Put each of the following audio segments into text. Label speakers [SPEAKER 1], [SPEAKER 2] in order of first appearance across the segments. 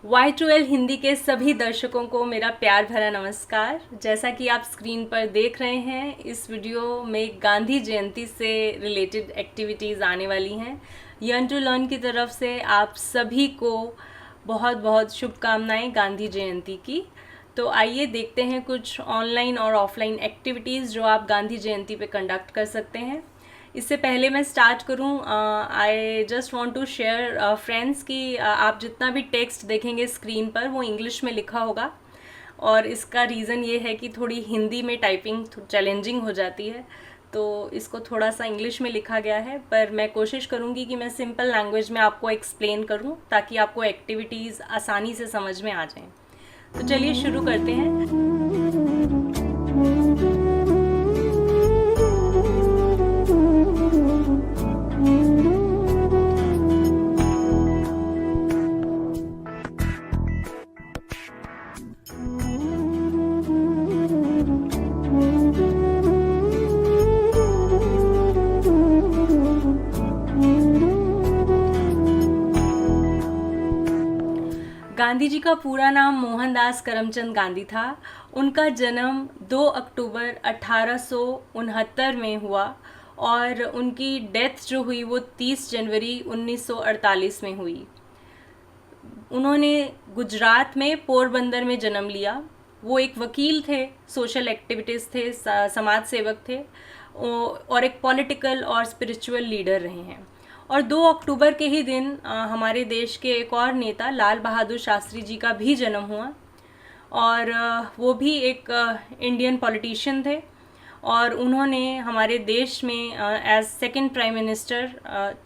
[SPEAKER 1] Y2L Hindi के सभी दर्शकों को मेरा प्यार भरा नमस्कार। जैसा कि आप स्क्रीन पर देख रहे हैं, इस वीडियो में गांधी जयंती से रिलेटेड एक्टिविटीज़ आने वाली हैं। यर्न टू लर्न की तरफ से आप सभी को बहुत बहुत शुभकामनाएं गांधी जयंती की। तो आइए देखते हैं कुछ ऑनलाइन और ऑफलाइन एक्टिविटीज़ जो आप गांधी जयंती पे कंडक्ट कर सकते हैं। इससे पहले मैं स्टार्ट करूं, I just want to share friends कि आप जितना भी टेक्स्ट देखेंगे स्क्रीन पर वो इंग्लिश में लिखा होगा, और इसका रीज़न ये है कि थोड़ी हिंदी में टाइपिंग चैलेंजिंग हो जाती है, तो इसको थोड़ा सा इंग्लिश में लिखा गया है। पर मैं कोशिश करूंगी कि मैं सिंपल लैंग्वेज में आपको एक्सप्लेन करूं ताकि आपको एक्टिविटीज़ आसानी से समझ में आ जाएं। तो चलिए शुरू करते हैं। गांधी जी का पूरा नाम मोहनदास करमचंद गांधी था। उनका जन्म 2 अक्टूबर 1869 में हुआ और उनकी डेथ जो हुई वो 30 जनवरी 1948 में हुई। उन्होंने गुजरात में पोरबंदर में जन्म लिया। वो एक वकील थे, सोशल एक्टिविटीज़ थे, समाज सेवक थे और एक पॉलिटिकल और स्पिरिचुअल लीडर रहे हैं। और 2 अक्टूबर के ही दिन हमारे देश के एक और नेता लाल बहादुर शास्त्री जी का भी जन्म हुआ, और वो भी एक इंडियन पॉलिटिशियन थे, और उन्होंने हमारे देश में as second prime minister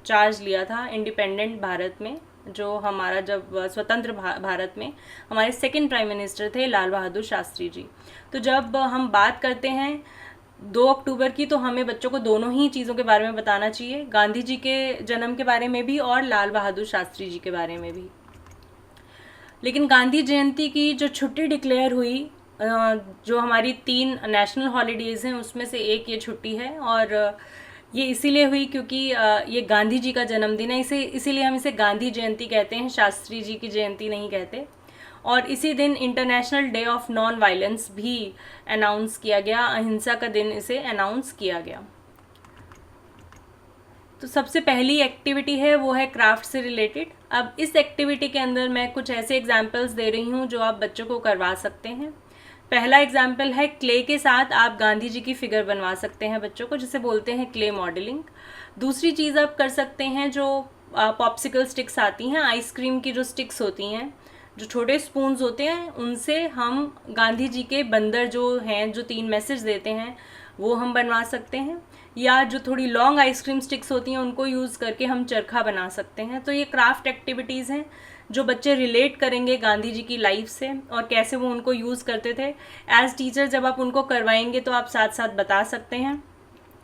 [SPEAKER 1] charge लिया था इंडिपेंडेंट भारत में। जो हमारा जब स्वतंत्र भारत में हमारे सेकंड प्राइम मिनिस्टर थे लाल बहादुर शास्त्री जी। तो जब हम बात करते हैं 2 अक्टूबर की, तो हमें बच्चों को दोनों ही चीज़ों के बारे में बताना चाहिए, गांधी जी के जन्म के बारे में भी और लाल बहादुर शास्त्री जी के बारे में भी। लेकिन गांधी जयंती की जो छुट्टी डिक्लेयर हुई, जो हमारी 3 नेशनल हॉलीडेज़ हैं उसमें से एक ये छुट्टी है, और ये इसीलिए हुई क्योंकि ये गांधी जी का जन्मदिन है। इसीलिए हम इसे गांधी जयंती कहते हैं, शास्त्री जी की जयंती नहीं कहते। और इसी दिन international day of non violence भी अनाउंस किया गया, अहिंसा का दिन इसे अनाउंस किया गया। तो सबसे पहली एक्टिविटी है वो है क्राफ्ट से रिलेटेड। अब इस एक्टिविटी के अंदर मैं कुछ ऐसे एग्जाम्पल्स दे रही हूँ जो आप बच्चों को करवा सकते हैं। पहला एग्जाम्पल है क्ले के साथ आप गांधी जी की फिगर बनवा सकते हैं बच्चों को, जिसे बोलते हैं क्ले मॉडलिंग। दूसरी चीज़ आप कर सकते हैं, जो पॉप्सिकल स्टिक्स आती हैं, आइसक्रीम की जो स्टिक्स होती हैं, जो छोटे स्पून्स होते हैं, उनसे हम गांधी जी के बंदर जो हैं, जो 3 मैसेज देते हैं, वो हम बनवा सकते हैं। या जो थोड़ी लॉन्ग आइसक्रीम स्टिक्स होती हैं उनको यूज़ करके हम चरखा बना सकते हैं। तो ये क्राफ्ट एक्टिविटीज़ हैं जो बच्चे रिलेट करेंगे गांधी जी की लाइफ से और कैसे वो उनको यूज़ करते थे। एज टीचर जब आप उनको करवाएंगे तो आप साथ साथ बता सकते हैं।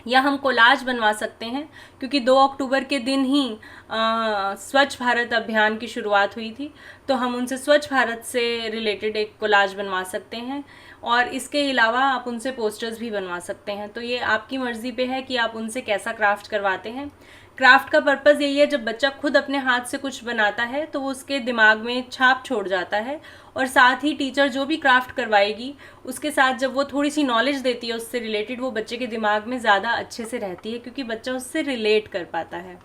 [SPEAKER 1] या हम कोलाज बनवा सकते हैं, क्योंकि 2 अक्टूबर के दिन ही स्वच्छ भारत अभियान की शुरुआत हुई थी, तो हम उनसे स्वच्छ भारत से रिलेटेड एक कोलाज बनवा सकते हैं। और इसके अलावा आप उनसे पोस्टर्स भी बनवा सकते हैं। तो ये आपकी मर्ज़ी पे है कि आप उनसे कैसा क्राफ्ट करवाते हैं। क्राफ्ट का पर्पज़ यही है, जब बच्चा खुद अपने हाथ से कुछ बनाता है तो वो उसके दिमाग में छाप छोड़ जाता है, और साथ ही टीचर जो भी क्राफ्ट करवाएगी उसके साथ जब वो थोड़ी सी नॉलेज देती है उससे रिलेटेड, वो बच्चे के दिमाग में ज़्यादा अच्छे से रहती है, क्योंकि बच्चा उससे रिलेट कर पाता है।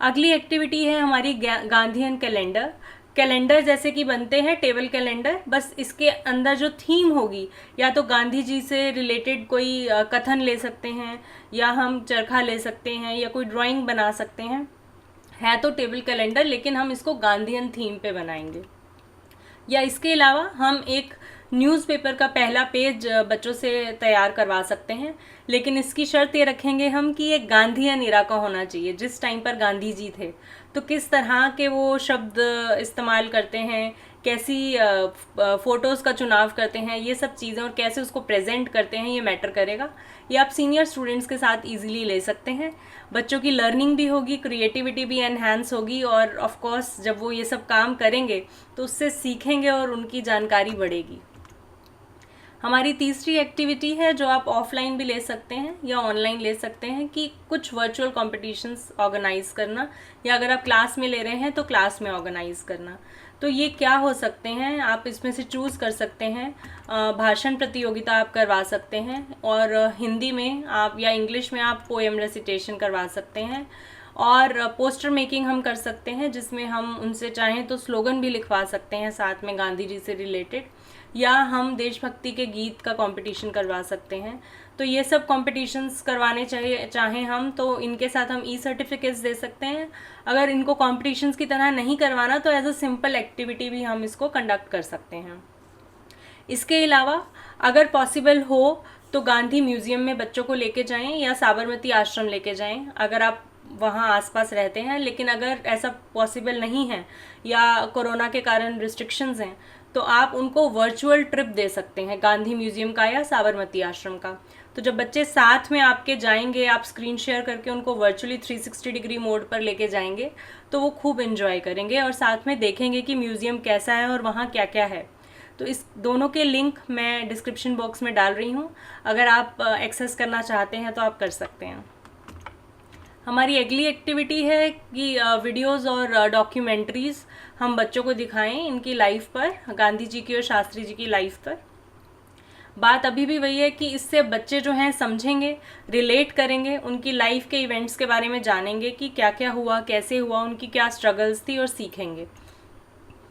[SPEAKER 1] अगली एक्टिविटी है हमारी गांधीयन कैलेंडर। कैलेंडर जैसे कि बनते हैं टेबल कैलेंडर, बस इसके अंदर जो थीम होगी, या तो गांधी जी से रिलेटेड कोई कथन ले सकते हैं, या हम चरखा ले सकते हैं, या कोई ड्राइंग बना सकते हैं। है तो टेबल कैलेंडर, लेकिन हम इसको गांधीयन थीम पे बनाएंगे। या इसके अलावा हम एक न्यूज़पेपर का पहला पेज बच्चों से तैयार करवा सकते हैं, लेकिन इसकी शर्त ये रखेंगे हम कि ये गांधीयन इरा का होना चाहिए, जिस टाइम पर गांधी जी थे। तो किस तरह के वो शब्द इस्तेमाल करते हैं, कैसी फ़ोटोज़ का चुनाव करते हैं, ये सब चीज़ें, और कैसे उसको प्रेजेंट करते हैं, ये मैटर करेगा। ये आप सीनियर स्टूडेंट्स के साथ इजीली ले सकते हैं। बच्चों की लर्निंग भी होगी, क्रिएटिविटी भी एनहांस होगी, और ऑफ कोर्स जब वो ये सब काम करेंगे तो उससे सीखेंगे और उनकी जानकारी बढ़ेगी। हमारी तीसरी एक्टिविटी है जो आप ऑफलाइन भी ले सकते हैं या ऑनलाइन ले सकते हैं कि कुछ वर्चुअल कॉम्पिटिशन्स ऑर्गेनाइज करना, या अगर आप क्लास में ले रहे हैं तो क्लास में ऑर्गेनाइज करना। तो ये क्या हो सकते हैं, आप इसमें से चूज़ कर सकते हैं। भाषण प्रतियोगिता आप करवा सकते हैं, और हिंदी में आप या इंग्लिश में आप पोएम रेसिटेशन करवा सकते हैं, और पोस्टर मेकिंग हम कर सकते हैं जिसमें हम उनसे चाहें तो स्लोगन भी लिखवा सकते हैं साथ में गांधी जी से रिलेटेड, या हम देशभक्ति के गीत का कंपटीशन करवा सकते हैं। तो ये सब कॉम्पिटिशन्स करवाने चाहें हम तो इनके साथ हम ई सर्टिफिकेट्स दे सकते हैं। अगर इनको कॉम्पिटिशन्स की तरह नहीं करवाना तो एज अ सिंपल एक्टिविटी भी हम इसको कंडक्ट कर सकते हैं। इसके अलावा अगर पॉसिबल हो तो गांधी म्यूज़ियम में बच्चों को लेके जाएं या साबरमती आश्रम लेके जाएं अगर आप वहाँ आसपास रहते हैं। लेकिन अगर ऐसा पॉसिबल नहीं है या कोरोना के कारण रिस्ट्रिक्शंस हैं तो आप उनको वर्चुअल ट्रिप दे सकते हैं गांधी म्यूज़ियम का या साबरमती आश्रम का। तो जब बच्चे साथ में आपके जाएंगे, आप स्क्रीन शेयर करके उनको वर्चुअली 360 डिग्री मोड पर लेके जाएंगे तो वो खूब एंजॉय करेंगे और साथ में देखेंगे कि म्यूज़ियम कैसा है और वहाँ क्या क्या है। तो इस दोनों के लिंक मैं डिस्क्रिप्शन बॉक्स में डाल रही हूँ, अगर आप एक्सेस करना चाहते हैं तो आप कर सकते हैं। हमारी अगली एक्टिविटी है कि वीडियोस और डॉक्यूमेंट्रीज़ हम बच्चों को दिखाएं इनकी लाइफ पर, गांधी जी की और शास्त्री जी की लाइफ पर। बात अभी भी वही है कि इससे बच्चे जो हैं समझेंगे, रिलेट करेंगे, उनकी लाइफ के इवेंट्स के बारे में जानेंगे कि क्या क्या हुआ, कैसे हुआ, उनकी क्या स्ट्रगल्स थी, और सीखेंगे।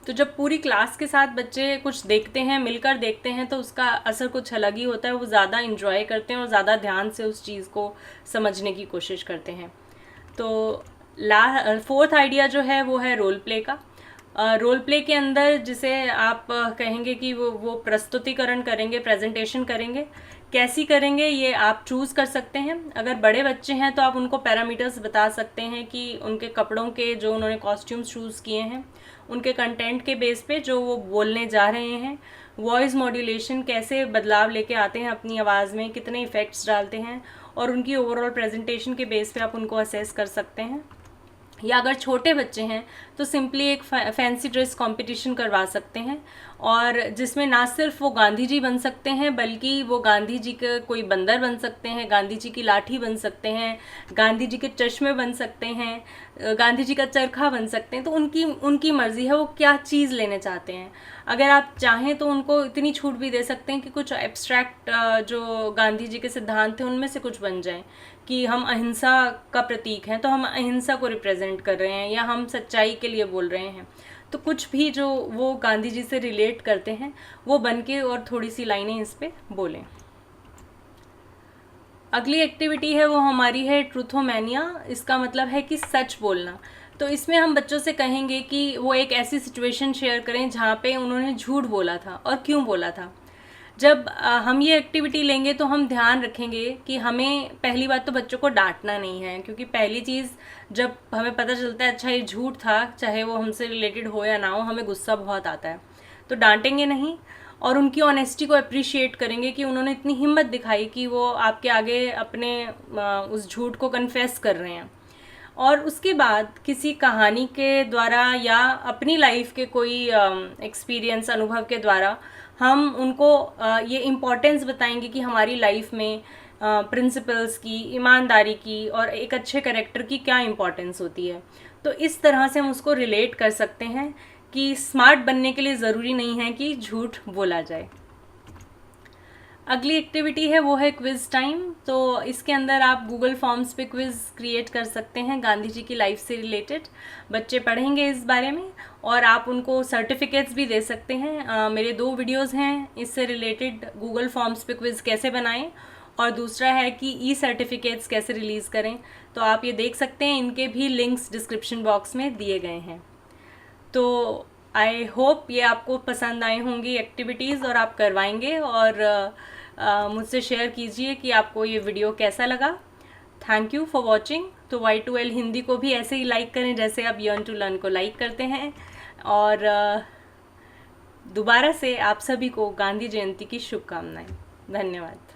[SPEAKER 1] तो जब पूरी क्लास के साथ बच्चे कुछ देखते हैं, मिलकर देखते हैं, तो उसका असर कुछ अलग ही होता है। वो ज़्यादा इन्जॉय करते हैं और ज़्यादा ध्यान से उस चीज़ को समझने की कोशिश करते हैं। तो फोर्थ आइडिया जो है वो है रोल प्ले का। रोल प्ले के अंदर जिसे आप कहेंगे कि वो प्रस्तुतिकरण करेंगे, प्रेजेंटेशन करेंगे। कैसी करेंगे ये आप चूज़ कर सकते हैं। अगर बड़े बच्चे हैं तो आप उनको पैरामीटर्स बता सकते हैं कि उनके कपड़ों के जो उन्होंने कॉस्ट्यूम्स चूज़ किए हैं, उनके कंटेंट के बेस पे जो वो बोलने जा रहे हैं, वॉइस मॉड्यूलेशन कैसे बदलाव लेके आते हैं अपनी आवाज़ में, कितने इफ़ेक्ट्स डालते हैं, और उनकी ओवरऑल प्रेजेंटेशन के बेस पे आप उनको असेस कर सकते हैं। या अगर छोटे बच्चे हैं तो सिंपली एक फैंसी ड्रेस कंपटीशन करवा सकते हैं, और जिसमें ना सिर्फ वो गांधी जी बन सकते हैं बल्कि वो गांधी जी के कोई बंदर बन सकते हैं, गांधी जी की लाठी बन सकते हैं, गांधी जी के चश्मे बन सकते हैं, गांधी जी का चरखा बन सकते हैं। तो उनकी मर्ज़ी है वो क्या चीज़ लेने चाहते हैं। अगर आप चाहें तो उनको इतनी छूट भी दे सकते हैं कि कुछ एब्स्ट्रैक्ट जो गांधी जी के सिद्धांत थे उनमें से कुछ बन जाए, कि हम अहिंसा का प्रतीक हैं तो हम अहिंसा को रिप्रेजेंट कर रहे हैं, या हम सच्चाई के लिए बोल रहे हैं। तो कुछ भी जो वो गांधी जी से रिलेट करते हैं वो बन के और थोड़ी सी लाइनें इस पे बोलें। अगली एक्टिविटी है वो हमारी है ट्रूथोमैनिया। इसका मतलब है कि सच बोलना। तो इसमें हम बच्चों से कहेंगे कि वो एक ऐसी सिचुएशन शेयर करें जहाँ पे उन्होंने झूठ बोला था और क्यों बोला था। जब हम ये एक्टिविटी लेंगे तो हम ध्यान रखेंगे कि हमें पहली बात तो बच्चों को डांटना नहीं है, क्योंकि पहली चीज़ जब हमें पता चलता है अच्छा ये झूठ था, चाहे वो हमसे रिलेटेड हो या ना हो, हमें गुस्सा बहुत आता है। तो डांटेंगे नहीं, और उनकी ऑनेस्टी को अप्रिशिएट करेंगे कि उन्होंने इतनी हिम्मत दिखाई कि वो आपके आगे अपने उस झूठ को कन्फेस कर रहे हैं। और उसके बाद किसी कहानी के द्वारा या अपनी लाइफ के कोई एक्सपीरियंस, अनुभव के द्वारा हम उनको ये इम्पोर्टेंस बताएंगे कि हमारी लाइफ में प्रिंसिपल्स की, ईमानदारी की और एक अच्छे कैरेक्टर की क्या इम्पोर्टेंस होती है। तो इस तरह से हम उसको रिलेट कर सकते हैं कि स्मार्ट बनने के लिए ज़रूरी नहीं है कि झूठ बोला जाए। अगली एक्टिविटी है वो है क्विज़ टाइम। तो इसके अंदर आप गूगल फॉर्म्स पे क्विज़ क्रिएट कर सकते हैं गांधी जी की लाइफ से रिलेटेड। बच्चे पढ़ेंगे इस बारे में और आप उनको सर्टिफिकेट्स भी दे सकते हैं। मेरे 2 वीडियोस हैं इससे रिलेटेड, गूगल फॉर्म्स पे क्विज़ कैसे बनाएं और दूसरा है कि ई सर्टिफिकेट्स कैसे रिलीज़ करें। तो आप ये देख सकते हैं, इनके भी लिंक्स डिस्क्रिप्शन बॉक्स में दिए गए हैं। तो आई होप ये आपको पसंद आए होंगी एक्टिविटीज़ और आप करवाएंगे, और मुझसे शेयर कीजिए कि आपको ये वीडियो कैसा लगा। Thank you for watching. तो Y2L हिंदी को भी ऐसे ही लाइक करें जैसे आप लर्न टू लर्न को लाइक करते हैं। और दोबारा से आप सभी को गांधी जयंती की शुभकामनाएं। धन्यवाद।